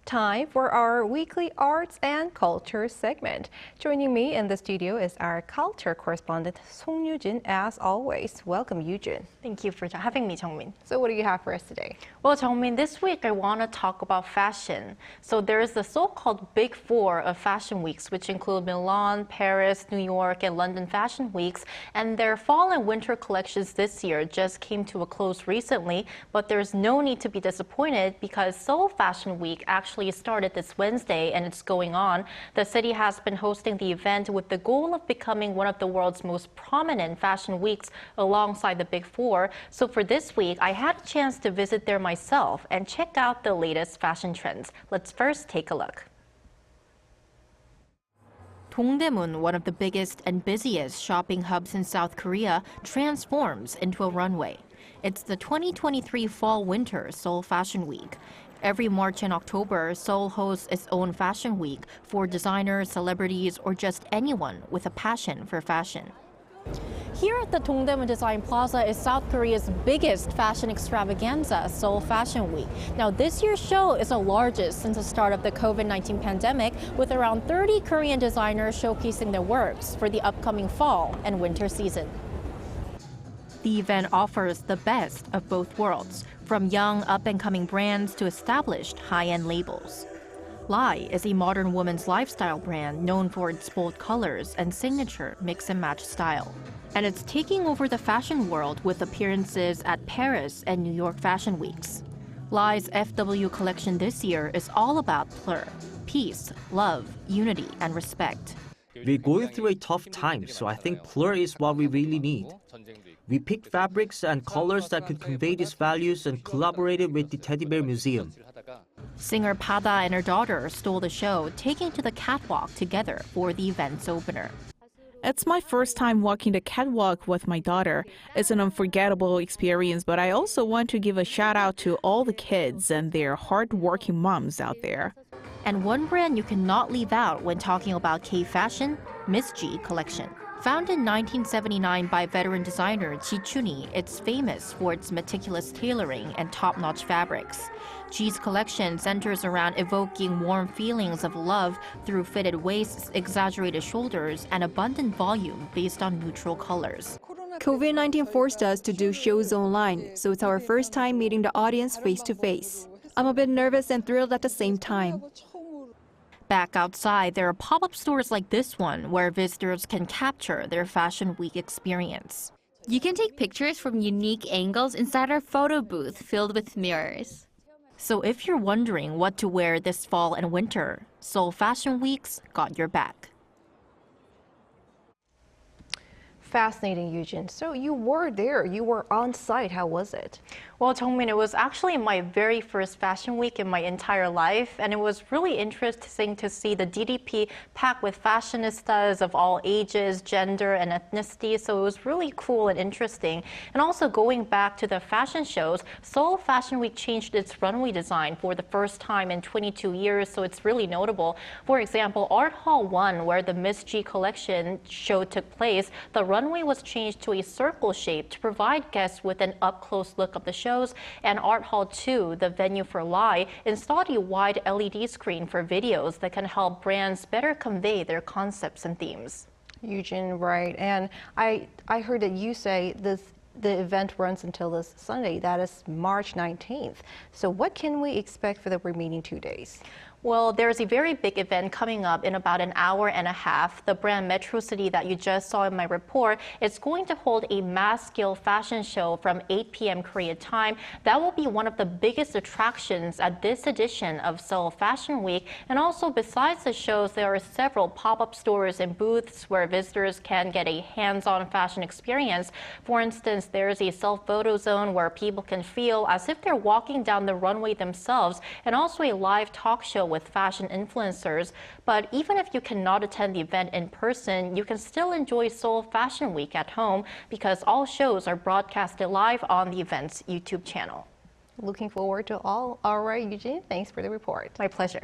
Time for our weekly arts and culture segment. Joining me in the studio is our culture correspondent, Song Yoo-jin, as always. Welcome, Yoo-jin. Thank you for having me, Jung-min. So what do you have for us today? Well, Jung-min, this week I want to talk about fashion. So there's the so-called Big Four of fashion weeks, which include Milan, Paris, New York, and London fashion weeks. And their fall and winter collections this year just came to a close recently, but there's no need to be disappointed because Seoul Fashion Week actually started this Wednesday and it's going on. The city has been hosting the event with the goal of becoming one of the world's most prominent fashion weeks alongside the Big Four. So for this week, I had a chance to visit there myself and check out the latest fashion trends. Let's first take a look. Dongdaemun, one of the biggest and busiest shopping hubs in South Korea, transforms into a runway. It's the 2023 Fall-Winter Seoul Fashion Week. Every March and October, Seoul hosts its own fashion week for designers, celebrities, or just anyone with a passion for fashion. Here at the 동대문디자인플라자 is South Korea's biggest fashion extravaganza, Seoul Fashion Week. Now, this year's show is the largest since the start of the COVID-19 pandemic, with around 30 Korean designers showcasing their works for the upcoming fall and winter season. The event offers the best of both worlds, from young, up-and-coming brands to established high-end labels. Lai is a modern woman's lifestyle brand known for its bold colors and signature mix-and-match style. And it's taking over the fashion world with appearances at Paris and New York fashion weeks. Lai's FW collection this year is all about plur, peace, love, unity, and respect. We're going through a tough time, so I think plur is what we really need. We picked fabrics and colors that could convey these values and collaborated with the Teddy Bear Museum. Singer Pada and her daughter stole the show, taking to the catwalk together for the event's opener. It's my first time walking the catwalk with my daughter. It's an unforgettable experience, but I also want to give a shout out to all the kids and their hard-working moms out there. And one brand you cannot leave out when talking about K-Fashion, Miss G Collection. Founded in 1979 by veteran designer Ji Chuni, it's famous for its meticulous tailoring and top-notch fabrics. G's collection centers around evoking warm feelings of love through fitted waists, exaggerated shoulders, and abundant volume based on neutral colors. COVID-19 forced us to do shows online, so it's our first time meeting the audience face-to-face. I'm a bit nervous and thrilled at the same time. Back outside, there are pop-up stores like this one where visitors can capture their Fashion Week experience. You can take pictures from unique angles inside our photo booth filled with mirrors. So if you're wondering what to wear this fall and winter, Seoul Fashion Week's got your back. Fascinating, Yoo-jin. So you were there, you were on site. How was it? Well, Jung-min, it was actually my very first fashion week in my entire life, and it was really interesting to see the DDP packed with fashionistas of all ages, gender, and ethnicity, so it was really cool and interesting. And also going back to the fashion shows, Seoul Fashion Week changed its runway design for the first time in 22 years, so it's really notable. For example, Art Hall 1, where the Miss G collection show took place, the runway was changed to a circle shape to provide guests with an up-close look of the shows, and Art Hall 2, the venue for Lai, installed a wide LED screen for videos that can help brands better convey their concepts and themes. Yoo-jin, right. And I heard that you say the event runs until this Sunday, that is March 19th. So what can we expect for the remaining 2 days? Well, there's a very big event coming up in about an hour and a half. The brand Metro City that you just saw in my report is going to hold a mass-scale fashion show from 8 p.m. Korea time. That will be one of the biggest attractions at this edition of Seoul Fashion Week. And also, besides the shows, there are several pop-up stores and booths where visitors can get a hands-on fashion experience. For instance, there's a self-photo zone where people can feel as if they're walking down the runway themselves, and also a live talk show with fashion influencers. But even if you cannot attend the event in person, you can still enjoy Seoul Fashion Week at home because all shows are broadcasted live on the event's YouTube channel. Looking forward to all. All right, Yoo-jin, thanks for the report. My pleasure.